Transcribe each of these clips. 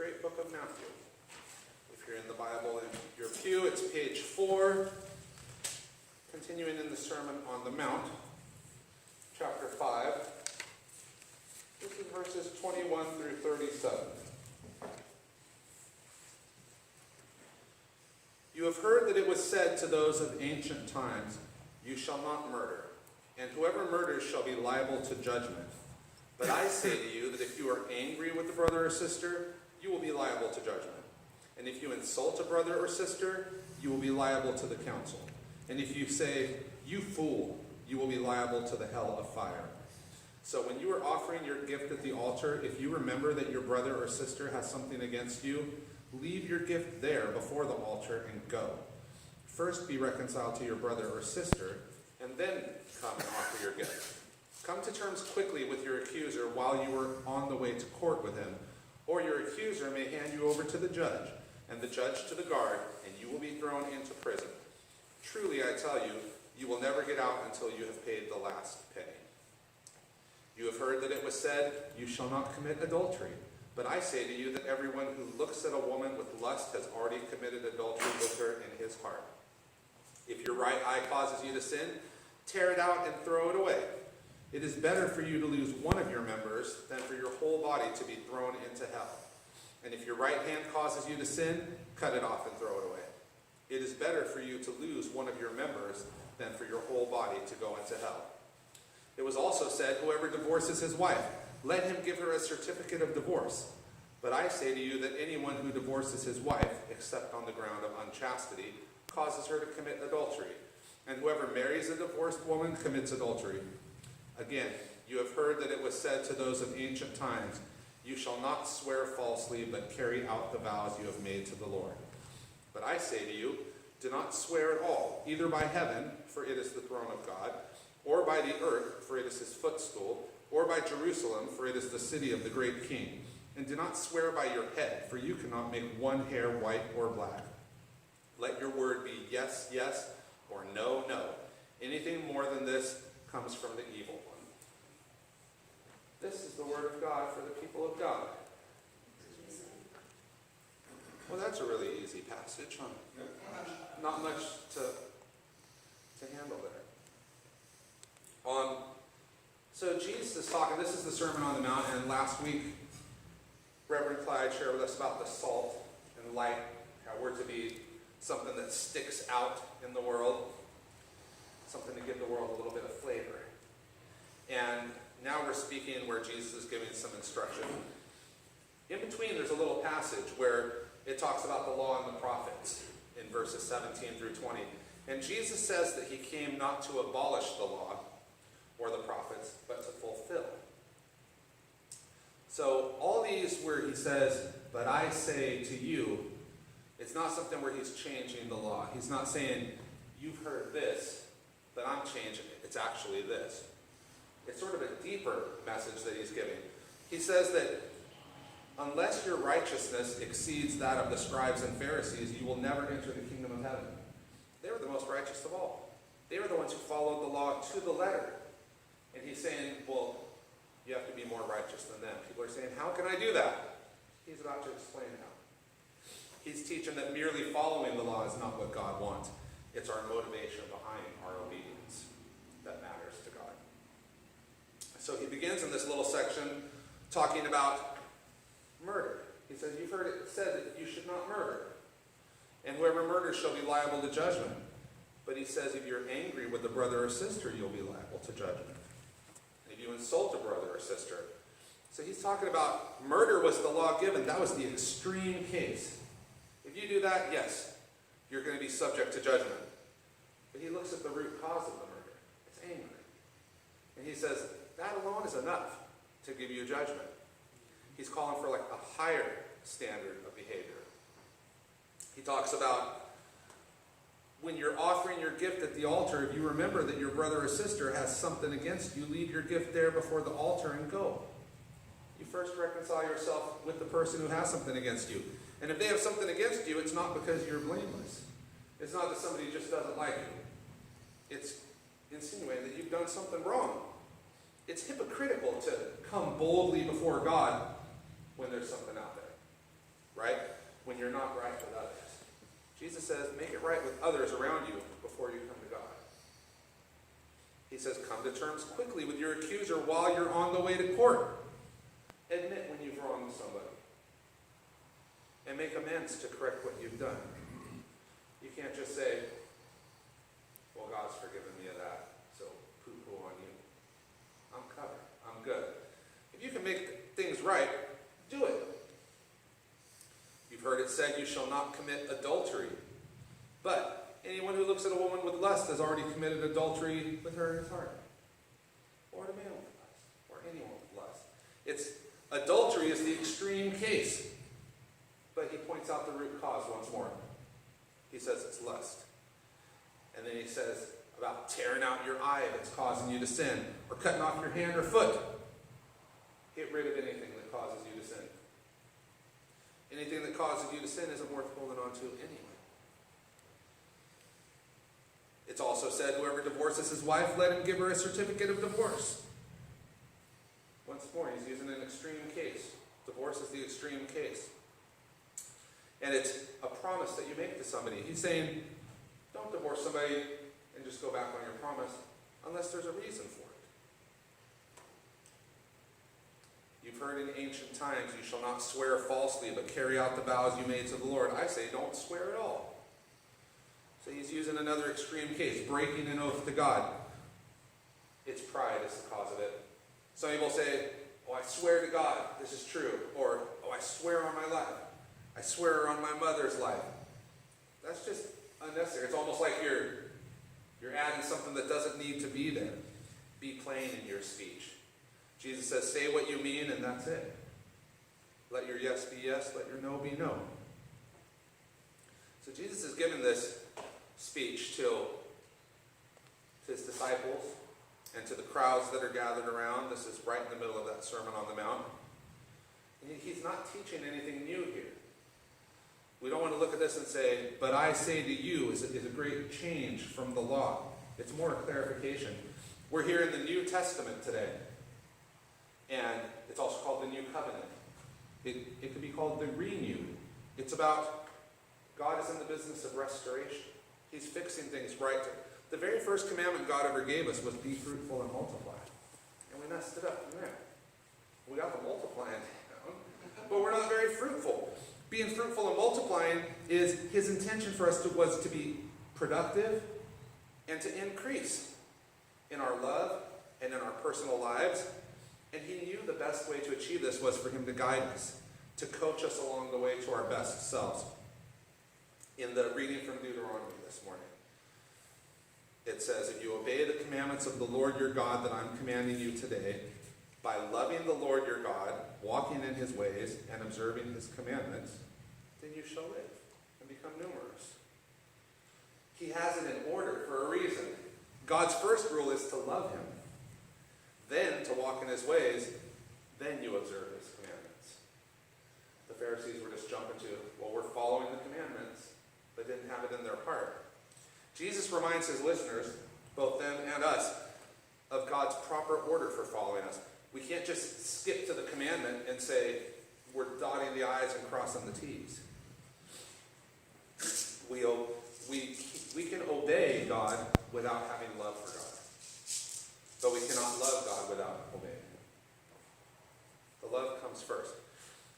great book of Matthew. If you're in the Bible in your pew, it's page 4, continuing in the Sermon on the Mount, chapter 5. This is verses 21 through 37. You have heard that it was said to those of ancient times, "You shall not murder, and whoever murders shall be liable to judgment." But I say to you that if you are angry with a brother or sister, you will be liable to judgment. And if you insult a brother or sister, you will be liable to the council. And if you say, "You fool," you will be liable to the hell of fire. So when you are offering your gift at the altar, if you remember that your brother or sister has something against you, leave your gift there before the altar and go. First be reconciled to your brother or sister, and then come and offer your gift. Come to terms quickly with your accuser while you are on the way to court with him, or your accuser may hand you over to the judge, and the judge to the guard, and you will be thrown into prison. Truly, I tell you, you will never get out until you have paid the last penny. You have heard that it was said, "You shall not commit adultery." But I say to you that everyone who looks at a woman with lust has already committed adultery with her in his heart. If your right eye causes you to sin, tear it out and throw it away. It is better for you to lose one of your members than for your whole body to be thrown into hell. And if your right hand causes you to sin, cut it off and throw it away. It is better for you to lose one of your members than for your whole body to go into hell. It was also said, "Whoever divorces his wife, let him give her a certificate of divorce." But I say to you that anyone who divorces his wife, except on the ground of unchastity, causes her to commit adultery. And whoever marries a divorced woman commits adultery. Again, you have heard that it was said to those of ancient times, "You shall not swear falsely, but carry out the vows you have made to the Lord." But I say to you, do not swear at all, either by heaven, for it is the throne of God, or by the earth, for it is his footstool, or by Jerusalem, for it is the city of the great king. And do not swear by your head, for you cannot make one hair white or black. Let your word be yes, yes, or no, no. Anything more than this comes from the evil one. This is the word of God for the people of God. Well, that's a really easy passage, huh? Not much to handle there. So Jesus is talking, this is the Sermon on the Mount, and last week Reverend Clyde shared with us about the salt and light, how we're to be something that sticks out in the world, something to give the world a little bit of flavor. And now we're speaking where Jesus is giving some instruction. In between, there's a little passage where it talks about the law and the prophets in verses 17 through 20. And Jesus says that he came not to abolish the law or the prophets, but to fulfill. So all these where he says, "But I say to you," it's not something where he's changing the law. He's not saying, "You've heard this, but I'm changing it. It's actually this." It's sort of a deeper message that he's giving. He says that unless your righteousness exceeds that of the scribes and Pharisees, you will never enter the kingdom of heaven. They were the most righteous of all. They were the ones who followed the law to the letter. And he's saying, well, you have to be more righteous than them. People are saying, how can I do that? He's about to explain how. He's teaching that merely following the law is not what God wants. It's our motivation behind our obedience that matters to God. So he begins in this little section talking about murder. He says, you've heard it said that you should not murder. And whoever murders shall be liable to judgment. But he says, if you're angry with a brother or sister, you'll be liable to judgment. And if you insult a brother or sister. So he's talking about murder was the law given. That was the extreme case. If you do that, yes, you're going to be subject to judgment. But he looks at the root cause of the murder. It's anger. And he says, that alone is enough to give you judgment. He's calling for like a higher standard of behavior. He talks about when you're offering your gift at the altar, if you remember that your brother or sister has something against you, leave your gift there before the altar and go. You first reconcile yourself with the person who has something against you. And if they have something against you, it's not because you're blameless. It's not that somebody just doesn't like you. It's insinuating that you've done something wrong. It's hypocritical to come boldly before God when there's something out there. Jesus says, make it right with others around you before you come to God. He says, come to terms quickly with your accuser while you're on the way to court. Admit when you've wronged somebody. And make amends to correct what you've done. You can't just say, well, God's forgiven me of that, so poo-poo on you. I'm covered. I'm good. If you can make things right, do it. You've heard it said, you shall not commit adultery. But anyone who looks at a woman with lust has already committed adultery with her in his heart. Or a man with lust. Or anyone with lust. Adultery is the extreme case. But he points out the root cause once more. He says it's lust. And then he says about tearing out your eye if it's causing you to sin. Or cutting off your hand or foot. Get rid of anything that causes you to sin. Anything that causes you to sin isn't worth holding on to anyway. It's also said, whoever divorces his wife, let him give her a certificate of divorce. Once more, he's using an extreme case. Divorce is the extreme case. And it's a promise that you make to somebody. He's saying, don't divorce somebody and just go back on your promise unless there's a reason for it. You've heard in ancient times, you shall not swear falsely, but carry out the vows you made to the Lord. I say, don't swear at all. So he's using another extreme case, breaking an oath to God. It's pride is the cause of it. Some people say, oh, I swear to God, this is true. Or, oh, I swear on my life. I swear on my mother's life. That's just unnecessary. It's almost like you're adding something that doesn't need to be there. Be plain in your speech. Jesus says, say what you mean, and that's it. Let your yes be yes, let your no be no. So Jesus has given this speech to his disciples and to the crowds that are gathered around. This is right in the middle of that Sermon on the Mount. He's not teaching anything new here. We don't want to look at this and say, but I say to you, is a great change from the law. It's more a clarification. We're here in the New Testament today. And it's also called the New Covenant. It could be called the Renewed. It's about God is in the business of restoration. He's fixing things right. The very first commandment God ever gave us was be fruitful and multiply. And we messed it up from there. We got the multiplying down, but we're not very fruitful. Being fruitful and multiplying is his intention for us was to be productive and to increase in our love and in our personal lives. And he knew the best way to achieve this was for him to guide us, to coach us along the way to our best selves. In the reading from Deuteronomy this morning, it says, if you obey the commandments of the Lord your God that I'm commanding you today, by loving the Lord your God, walking in his ways, and observing his commandments, then you shall live and become numerous. He has it in order for a reason. God's first rule is to love him. Then to walk in his ways, then you observe his commandments. The Pharisees were just jumping to, well, we're following the commandments, but didn't have it in their heart. Jesus reminds his listeners, both them and us, of God's proper order for following us. We can't just skip to the commandment and say, we're dotting the I's and crossing the T's. We can obey God without having love for God. But we cannot love God without obeying him. The love comes first.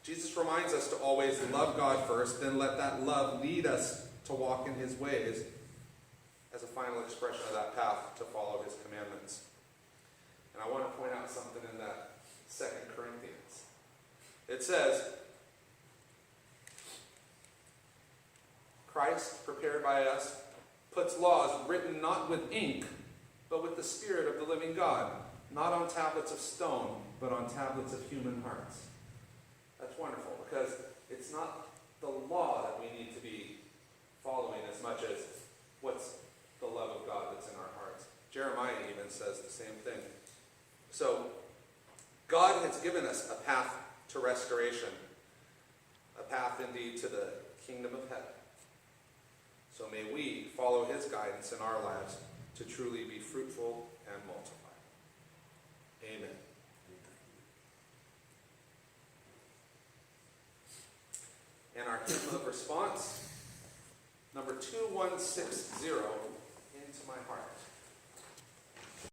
Jesus reminds us to always love God first, then let that love lead us to walk in his ways as a final expression of that path to follow his commandments. And I want to point out something in that 2 Corinthians. It says, Christ, prepared by us, puts laws written not with ink, but with the Spirit of the living God, not on tablets of stone, but on tablets of human hearts. That's wonderful, because it's not the law that we need to be following as much as what's the love of God that's in our hearts. Jeremiah even says the same thing. So, God has given us a path to restoration, a path indeed to the kingdom of heaven. So may we follow his guidance in our lives to truly be fruitful and multiply. Amen. And our hymn of response, number 2160